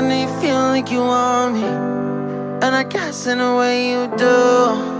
I know you feel like you want me, and I guess in a way you do.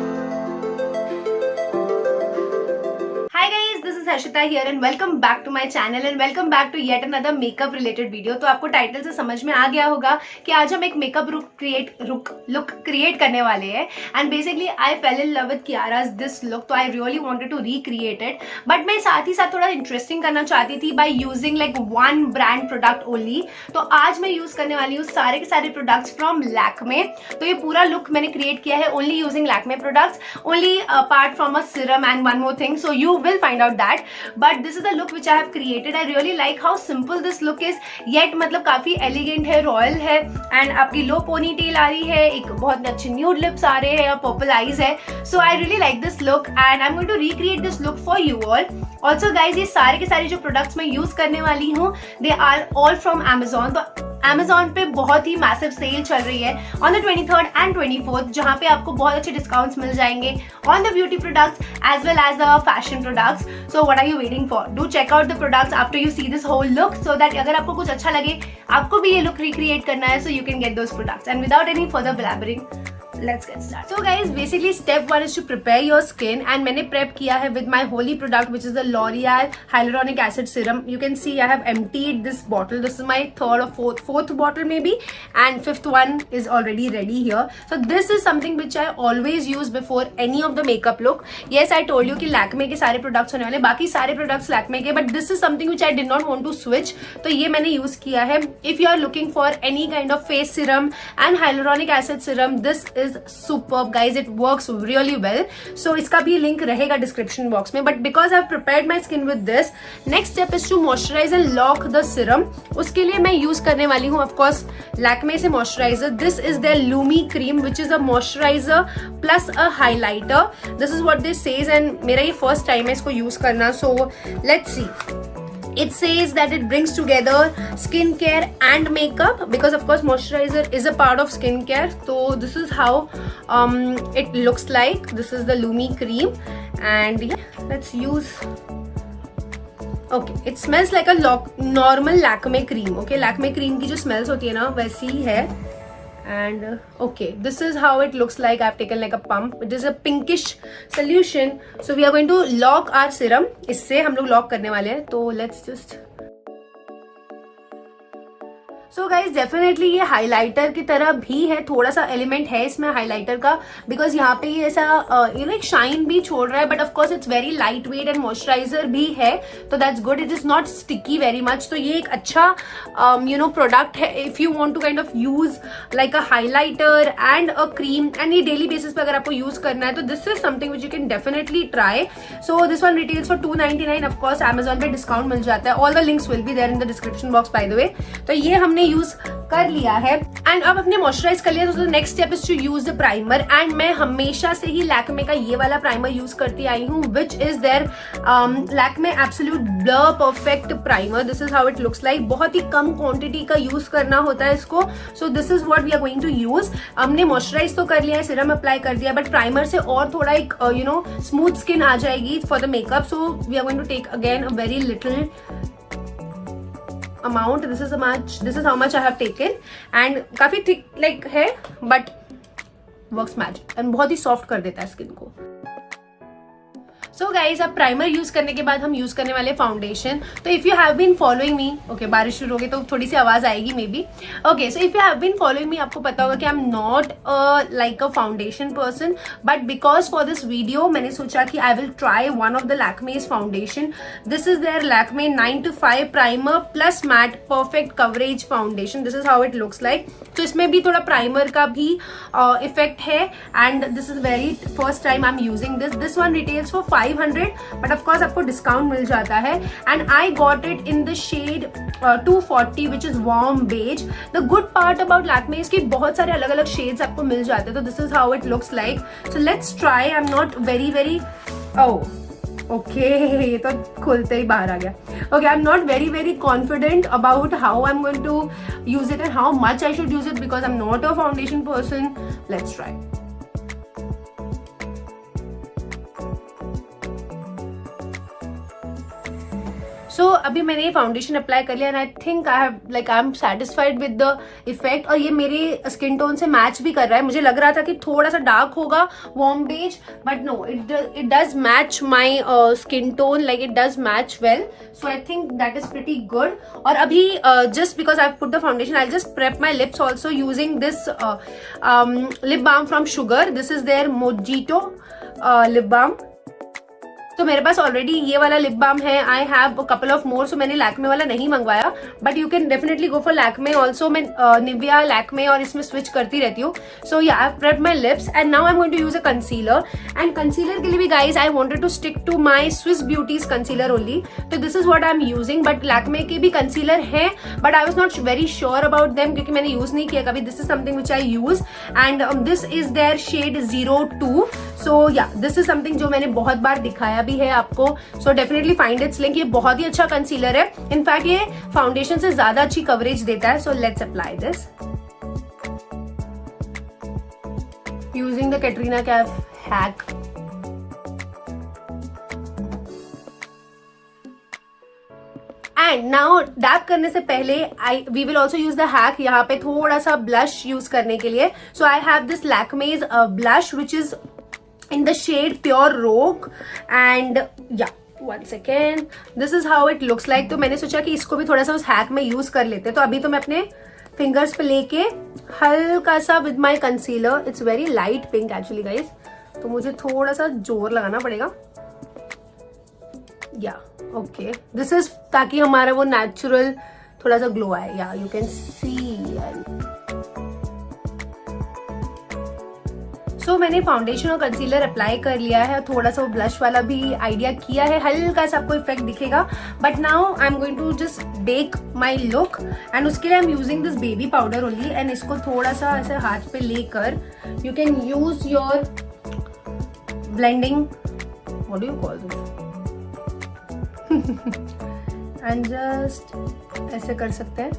Harshita here and welcome back to my channel and welcome back to yet another makeup related video. तो आपको title से समझ में आ गया होगा कि आज हम एक मेकअप लुक क्रिएट करने वाले हैं। And basically I fell in love with Kiara's this look, तो I really wanted to recreate it, but मैं साथ ही साथ थोड़ा इंटरेस्टिंग करना चाहती थी by using like one brand product only. तो आज मैं यूज करने वाली हूँ सारे के सारे प्रोडक्ट्स फ्रॉम लैक्मे। तो ये पूरा लुक मैंने क्रिएट किया है only using Lakme products, only apart from a serum and one more thing, so you will find out that. But this is the look which I have created. I really like how simple this look is, yet मतलब काफी elegant है, royal है, and आपकी लो pony tell आ रही है, एक बहुत अच्छे न्यूड लिप्स आ रहे हैं और पर्पल आईज है। So I really like this look and I am going to recreate this look for you all. Also guys, ये सारे के सारे जो प्रोडक्ट्स मैं यूज करने वाली हूँ they are all from Amazon। तो Amazon पे बहुत ही मैसिव सेल चल रही है on the 23rd and 24th, जहाँ पे आपको बहुत अच्छे डिस्काउंट्स मिल जाएंगे on the beauty products as well as the fashion products. So what are you waiting for? Do check out the products after you see this whole look, so that अगर आपको कुछ अच्छा लगे, आपको भी ये लुक रिक्रिएट करना है, so you can get those products. And without any further blabbering, let's get started. So guys, basically step 1 is to prepare your skin, and मैंने prep किया है with my holy product which is the L'Oreal Hyaluronic Acid Serum. You can see I have emptied this bottle. This is my third or fourth bottle maybe, and fifth one is already ready here. So this is something which I always use before any of the makeup look. Yes, I told you कि Lakme के सारे products होने वाले, बाकी सारे products Lakme के, but this is something which I did not want to switch. तो ये मैंने use किया है. If you are looking for any kind of face serum and hyaluronic acid serum, this is superb guys, it works really well. So इसका भी link रहेगा description box में, but because I have prepared my skin with this, next step is to moisturise and lock the serum. उसके लिए मैं use करने वाली हूँ ऑफकोर्स लैक्मे से moisturiser. This is their Lumi cream which is a moisturiser plus a highlighter. This is what this says, and मेरा ये first time है इसको यूज करना, so let's see. It says that it brings together skincare and makeup, because of course moisturizer is a part of skincare. So this is how it looks like. This is the Lumi cream, and yeah, let's use. Okay, it smells like a normal Lakme cream. Okay, Lakme cream की जो smells होती है ना वैसी ही है. And okay, this is how it looks like. I've taken like a pump. It is a pinkish solution. So we are going to lock our serum. इससे हम लोग lock करने वाले हैं. तो let's just. So guys definitely ये highlighter की तरह भी है, थोड़ा सा एलिमेंट है इसमें हाइलाइटर का, बिकॉज यहाँ पे ये ऐसा एक शाइन भी छोड़ रहा है, but of course it's very light weight and moisturiser भी है, तो that's good. It is not sticky very much. तो ये एक अच्छा प्रोडक्ट है if you want to kind of use like a highlighter and a cream, and ये daily basis पे अगर आपको यूज करना है तो this is something which you can definitely try. So this one retails for $2.99. Of course Amazon पे discount मिल जाता है. All the links will be there in the description box by the way. तो ये हमने यूज कर लिया है एंड अब अपने मॉइस्चराइज कर लिया, तो next step is to use the primer. And मैं हमेशा से ही लैक्मे का ये वाला प्राइमर यूज करती आई हूँ, which is their Lakme absolute blur perfect primer. This is how it looks like. बहुत ही कम क्वांटिटी का यूज करना होता है इसको. So this is what we are going to use. हमने मॉइस्चराइज तो कर लिया है, सीरम अप्लाई कर दिया, बट प्राइमर से और थोड़ा एक स्मूथ स्किन आ जाएगी for the makeup. So we are going to take again a very little amount. This is how much I have taken, and काफी थिक like है, but works magic and बहुत ही soft कर देता है skin को. So guys, अब primer use करने के बाद हम यूज करने वाले फाउंडेशन. तो if you have been following me, okay बारिश शुरू हो गई तो थोड़ी सी आवाज आएगी maybe. Okay, so if you have been following me, आपको पता होगा कि I am not like a foundation person, but because for this video मैंने सोचा कि I will try one of the लैक्मेज foundation. This is their Lakme 9 to 5 primer plus matte perfect coverage foundation. This is how it looks like. तो इसमें भी थोड़ा primer का भी effect है, and this is very first time I am using this. This one retails for 500, but of course आपको discount मिल जाता है. And I got it in the shade 240 which is warm beige. The good part about Lakme इसके बहुत सारे अलग अलग shades आपको मिल जाते हैं. तो this is how it looks like. So let's try. I am not very okay, ये तो खुलते ही बाहर आ गया. Okay, I am not very confident about how I am going to use it and how much I should use it, because I am not a foundation person. Let's try. So अभी मैंने ये foundation apply कर लिया and I think I am satisfied with the effect, और ये मेरे skin tone से match भी कर रहा है. मुझे लग रहा था कि थोड़ा सा डार्क होगा warm beige, but no, it does match my skin tone, like it does match well. So I think that is pretty good. और अभी just because I put the foundation, I just prep my lips also using this lip balm from Sugar. This is their mojito lip balm. तो मेरे पास already ये वाला lip balm है. I have couple of more, so मैंने लैक्मे वाला नहीं मंगवाया, but you can definitely go for Lakme also. मैं निविया, लैक्मे और इसमें स्विच करती रहती हूँ. So ya, I have prepped my lips and now I am going to use a concealer. And concealer के लिए भी guys I wanted to stick to my Swiss Beauty's concealer only. तो this is what I am using. But Lakme के भी concealer है, but I was not very sure about them क्योंकि मैंने use नहीं किया कभी. This is something which I use and this is their shade 02. So yeah, this is something जो मैंने बहुत बार दिखाया भी है आपको. So definitely find its link. ये बहुत ही अच्छा कंसीलर है. इनफैक्ट ये फाउंडेशन से ज्यादा अच्छी कवरेज देता है. So let's apply this using the Katrina Kaif hack. And now dab करने से पहले we will also use the hack. यहाँ पे थोड़ा सा ब्लश यूज करने के लिए. So I have this Lakme's blush which is in the shade Pure Rogue and yeah, one second, this is how it looks like. तो मैंने सोचा कि इसको भी थोड़ा सा उस हैक में यूज कर लेते. तो अभी तो मैं अपने फिंगर्स पे लेके हल्का सा with my concealer, it's very light pink actually guys, तो मुझे थोड़ा सा जोर लगाना पड़ेगा. या ओके, दिस इज ताकि हमारा वो नेचुरल थोड़ा सा ग्लो आए. या यू कैन सी. सो मैंने फाउंडेशन और कंसीलर अप्लाई कर लिया है. थोड़ा सा वो ब्लश वाला भी आइडिया किया है, हल्का सा आपको इफेक्ट दिखेगा. But now I am going to just bake my look and उसके लिए I am using this baby powder only. And इसको थोड़ा सा ऐसे हाथ पे लेकर you can use your blending, what do you call this, and just ऐसे कर सकते हैं.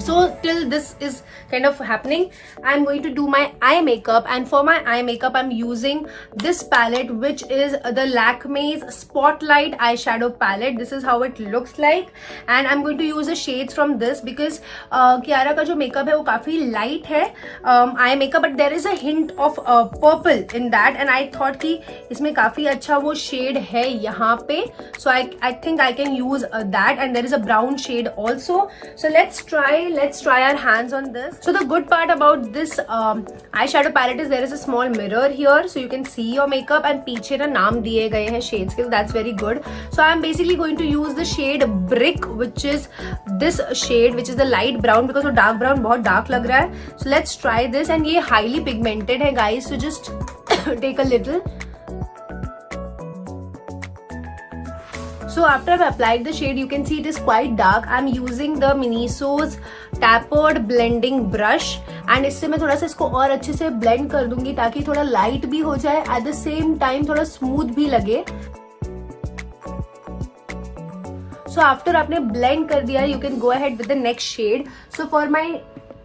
So till this is kind of happening, I'm going to do my eye makeup, and for my eye makeup I'm using this palette which is the Lakme's Spotlight eyeshadow palette. This is how it looks like and I'm going to use the shades from this because Kiara का जो makeup है वो काफी light है eye makeup, but there is a hint of purple in that and I thought कि इसमें काफी अच्छा वो shade है यहाँ पे. So I think I can use that, and there is a brown shade also. So let's try our hands on this. So the good part about this eyeshadow palette is there is a small mirror here, so you can see your makeup, and पीछे ना नाम दिए गए हैं shades के, that's very good. So I'm basically going to use the shade Brick, which is this shade, which is the light brown because वो dark brown बहुत dark लग रहा है. So let's try this, and ये highly pigmented है guys, so just take a little. So after I've applied the shade, you can see it is quite dark. I'm using the Miniso's Tapered Blending Brush and इससे मैं थोड़ा सा इसको और अच्छे से blend कर दूंगी ताकि थोड़ा light भी हो जाए, at the same time थोड़ा smooth भी लगे. So after आपने blend कर दिया, you can go ahead with the next shade. So for my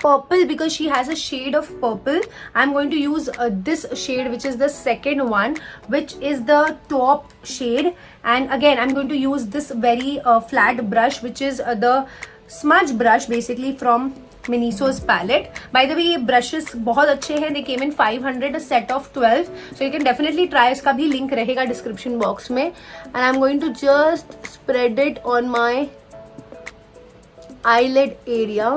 purple, because she has a shade of purple, I'm going to use this shade, which is the second one, which is the top shade. And again I'm going to use this very flat brush, which is the smudge brush basically from Miniso's palette. By the way, ये brushes बहुत अच्छे हैं. They came in 500, a set of 12. So you can definitely try. इसका भी link रहेगा description box में. And I'm going to just spread it on my eyelid area.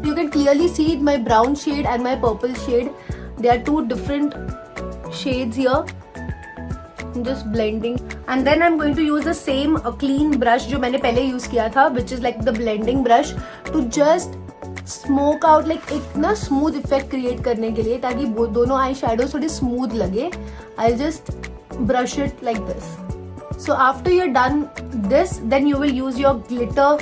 You can clearly see my brown shade and my purple shade. They are two different shades here. I'm just blending, and then I'm going to use the same clean brush जो मैंने पहले use किया था, which is like the blending brush, to just smoke out, like एक ना smooth effect create करने के लिए, ताकि वो दोनों eye shadows थोड़ी smooth लगे. I'll just brush it like this. So after you're done this, then you will use your glitter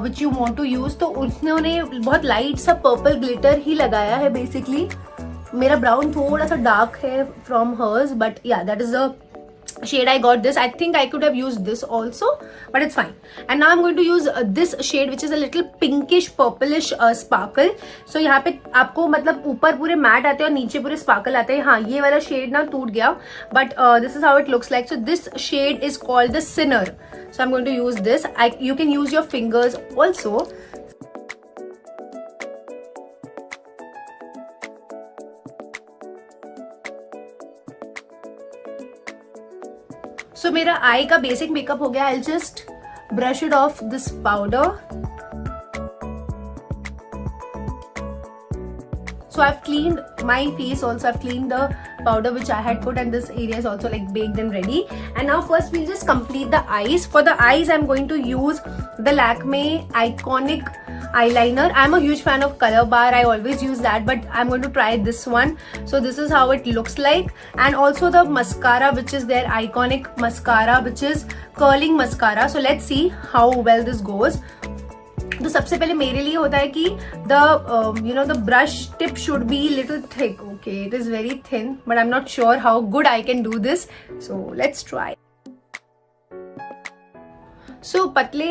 which you want to use. तो उन्होंने बहुत light सा purple glitter ही लगाया है basically. मेरा brown थोड़ा सा dark है from hers, but yeah, that is a shade I got this. I think I could have used this also, but it's fine. And now I'm going to use this shade which is a little pinkish purplish sparkle. So यहाँ पे आपको मतलब ऊपर पूरे mat आते हैं और नीचे पूरे स्पार्कल आते हैं. हाँ, ये वाला शेड ना टूट गया, but this is how it looks like. So this shade is called the Sinner. So I'm going to use this. You can use your fingers also. So मेरा आई का बेसिक मेकअप हो गया. I'll just brush it off this powder. So I've cleaned my face also. I've cleaned the powder which I had put, and this area is also like baked and ready. And now first we'll just complete the eyes. For the eyes I'm going to use the Lakme Iconic eyeliner. I'm a huge fan of Color Bar. I always use that, but I'm going to try this one. So this is how it looks like. And also the mascara which is their Iconic mascara, which is curling mascara. So let's see how well this goes. तो सबसे पहले मेरे लिए होता है कि the brush tip should be little thick. Okay, it is very thin, but I'm not sure how good I can do this. So let's try. So पतले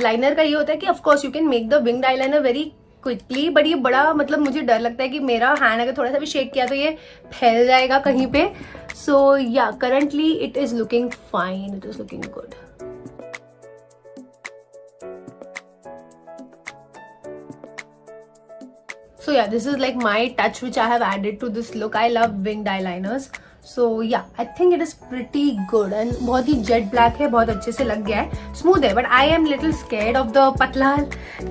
liner का ये होता है कि of course you can make the winged eyeliner very quickly, but ये बड़ा मतलब मुझे डर लगता है कि मेरा हैंड अगर थोड़ा सा भी शेक किया तो ये फैल जाएगा कहीं पे. So yeah, currently it is looking fine. It is looking good. So yeah, this is like my touch which I have added to this look. I love winged eyeliners. So yeah, I think it is pretty good and बहुत ही jet black है, बहुत अच्छे से लग गया है, smooth है. But I am little scared of the patla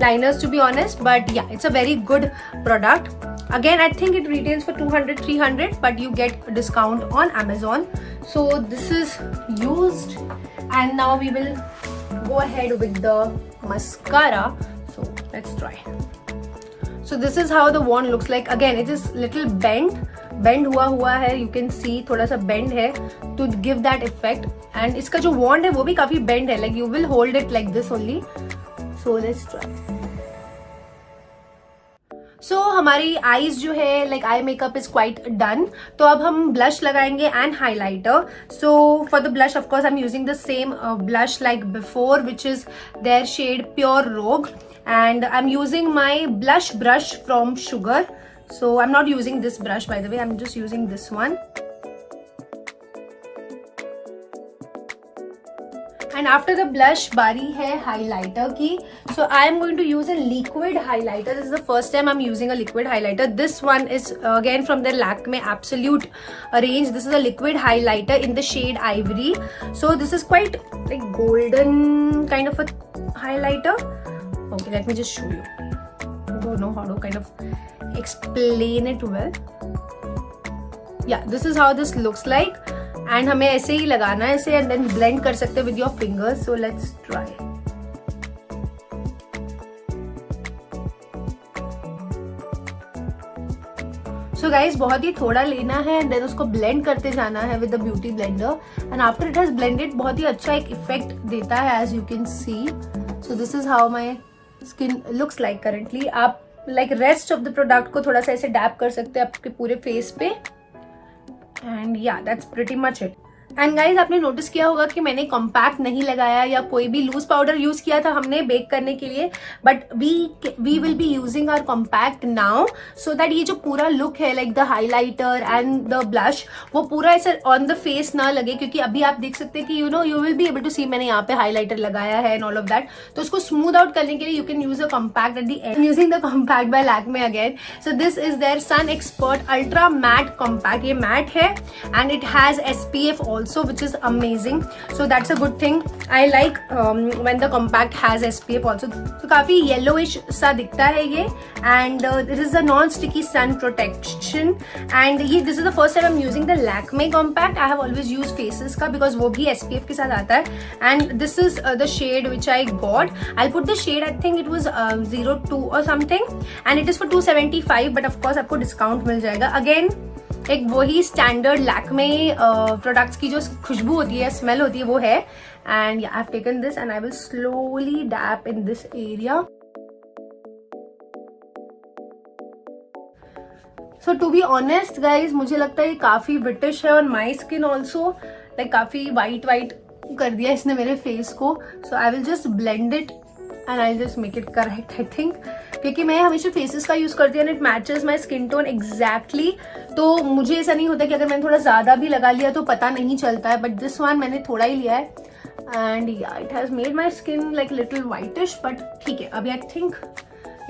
liners to be honest. But yeah, it's a very good product. Again, I think it retails for 200-300, but you get a discount on Amazon. So this is used, and now we will go ahead with the mascara. So let's try. So this is how the wand looks like. Again, it is little bend हुआ है. You can see थोड़ा सा bend है to give that effect. And इसका जो wand है वो भी काफी bend है. Like you will hold it like this only. So let's try. So हमारी eyes जो है like eye makeup is quite done. तो अब हम blush लगाएंगे and highlighter. So for the blush, of course, I'm using the same blush like before, which is their shade Pure Rogue. And I'm using my blush brush from Sugar. So I'm not using this brush, by the way. I'm just using this one. And after the blush, बारी है highlighter की. So I am going to use a liquid highlighter. This is the first time I'm using a liquid highlighter. This one is again from the Lakme Absolute range. This is a liquid highlighter in the shade Ivory. So this is quite like golden kind of a highlighter. Okay, let me just show you. I don't know how to kind of explain it well. Yeah, this is how this looks like. And हमें ऐसे ही लगाना है इसे, and then blend कर सकते हैं with your fingers. So let's try. So guys, बहुत ही थोड़ा लेना है and then उसको blend करते जाना है with the beauty blender. And after it has blended, बहुत ही अच्छा एक effect देता है, as you can see. So this is how my skin looks like currently. आप like rest of the product को थोड़ा सा ऐसे dab कर सकते हैं आपके पूरे face पे. And yeah, that's pretty much it. And guys आपने नोटिस किया होगा कि मैंने कॉम्पैक्ट नहीं लगाया या कोई भी लूज पाउडर यूज किया था हमने बेक करने के लिए, but we will be using our compact now so that ये जो पूरा लुक है like the highlighter and the blush वो पूरा ऐसे ऑन द फेस ना लगे, क्योंकि अभी आप देख सकते हैं कि you will be able to see मैंने यहाँ पे हाईलाइटर लगाया है एंड ऑल ऑफ दैट. तो उसको स्मूथ आउट करने के लिए you can use a compact at the end. Using the compact by Lakme again. So this is their sun expert ultra matte compact. ये मैट है and it has SPF also which is amazing. So that's a good thing. I like when the compact has SPF also. So काफी yellowish सा दिखता है ये, and this is a non-sticky sun protection. And ये this is the first time I'm using the Lakme compact. I have always used Faces का because वो भी SPF के साथ आता है. And this is the shade which I got. I'll put the shade. I think it was 02 or something, and it is for 275. But of course आपको discount मिल जाएगा. Again एक वही स्टैंडर्ड लैक्मे प्रोडक्ट्स की जो खुशबू होती है, स्मेल होती है, वो है. And I have taken this and I will slowly dab in this area. So to be honest guys, मुझे लगता है ये काफी ब्रिटिश है on my skin also. Like काफ़ी वाइट वाइट कर दिया इसने मेरे फेस को. So I will just blend it and I just make it correct I think, क्योंकि मैं हमेशा फेसेस का यूज़ करती हूँ and it matches my skin tone exactly. तो मुझे ऐसा नहीं होता कि अगर मैंने थोड़ा ज़्यादा भी लगा लिया तो पता नहीं चलता है. बट दिस वन मैंने थोड़ा ही लिया है एंड या it has made my skin like little whitish, but ठीक है अभी I think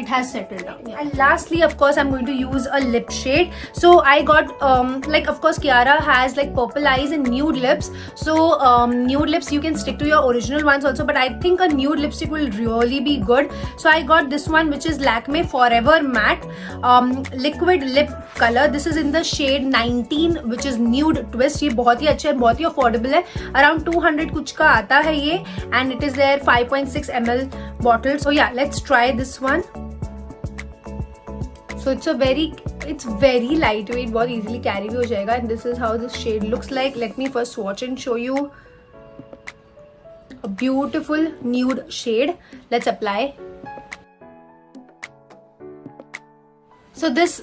it has settled down. Yeah. And lastly, of course, I'm going to use a lip shade. So I got like, of course, Kiara has like purple eyes and nude lips. So nude lips you can stick to your original ones also, but I think a nude lipstick will really be good. So I got this one, which is Lakme Forever Matte liquid lip color. This is in the shade 19, which is nude twist. ये बहुत ही अच्छा है, बहुत ही affordable है, around 200 कुछ का आता है ये, and it is there 5.6 ml bottle. So yeah, let's try this one. So it's very lightweight, बहुत easily carry भी हो जाएगा. And this is how this shade looks like. Let me first swatch and show you. A beautiful nude shade. Let's apply. So this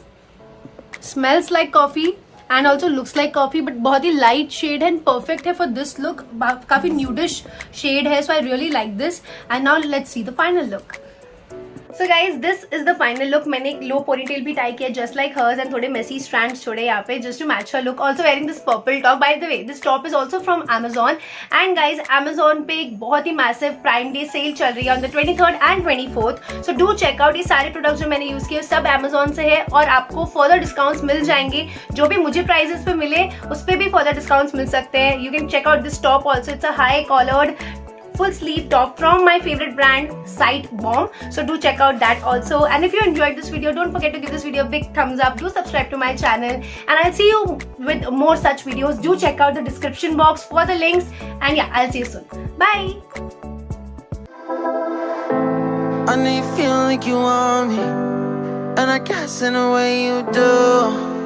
smells like coffee and also looks like coffee, but बहुत ही light shade है and perfect है for this look. काफी nudish shade है, so I really like this. And now let's see the final look. So guys, this is the final look. मैंने एक लो ponytail भी tie किया just like hers and थोड़े messy strands छोड़े यहाँ पे just to match her look. Also wearing this purple top. By the way, this top is also from Amazon. And guys, Amazon पे एक बहुत ही massive Prime Day sale चल रही है on the 23rd and 24th. So do check out. ये सारे products जो मैंने यूज़ किए सब Amazon से है और आपको further discounts मिल जाएंगे. जो भी मुझे प्राइजेस पे मिले उस पर भी further discounts मिल सकते हैं. You can check out this top also. It's a high collared full sleeve top from my favorite brand Sight Bomb. So do check out that also. And if you enjoyed this video, don't forget to give this video a big thumbs up. Do subscribe to my channel and I'll see you with more such videos. Do check out the description box for the links and yeah, I'll see you soon. Bye. I know you feel like you want me, and I guess in a way you do.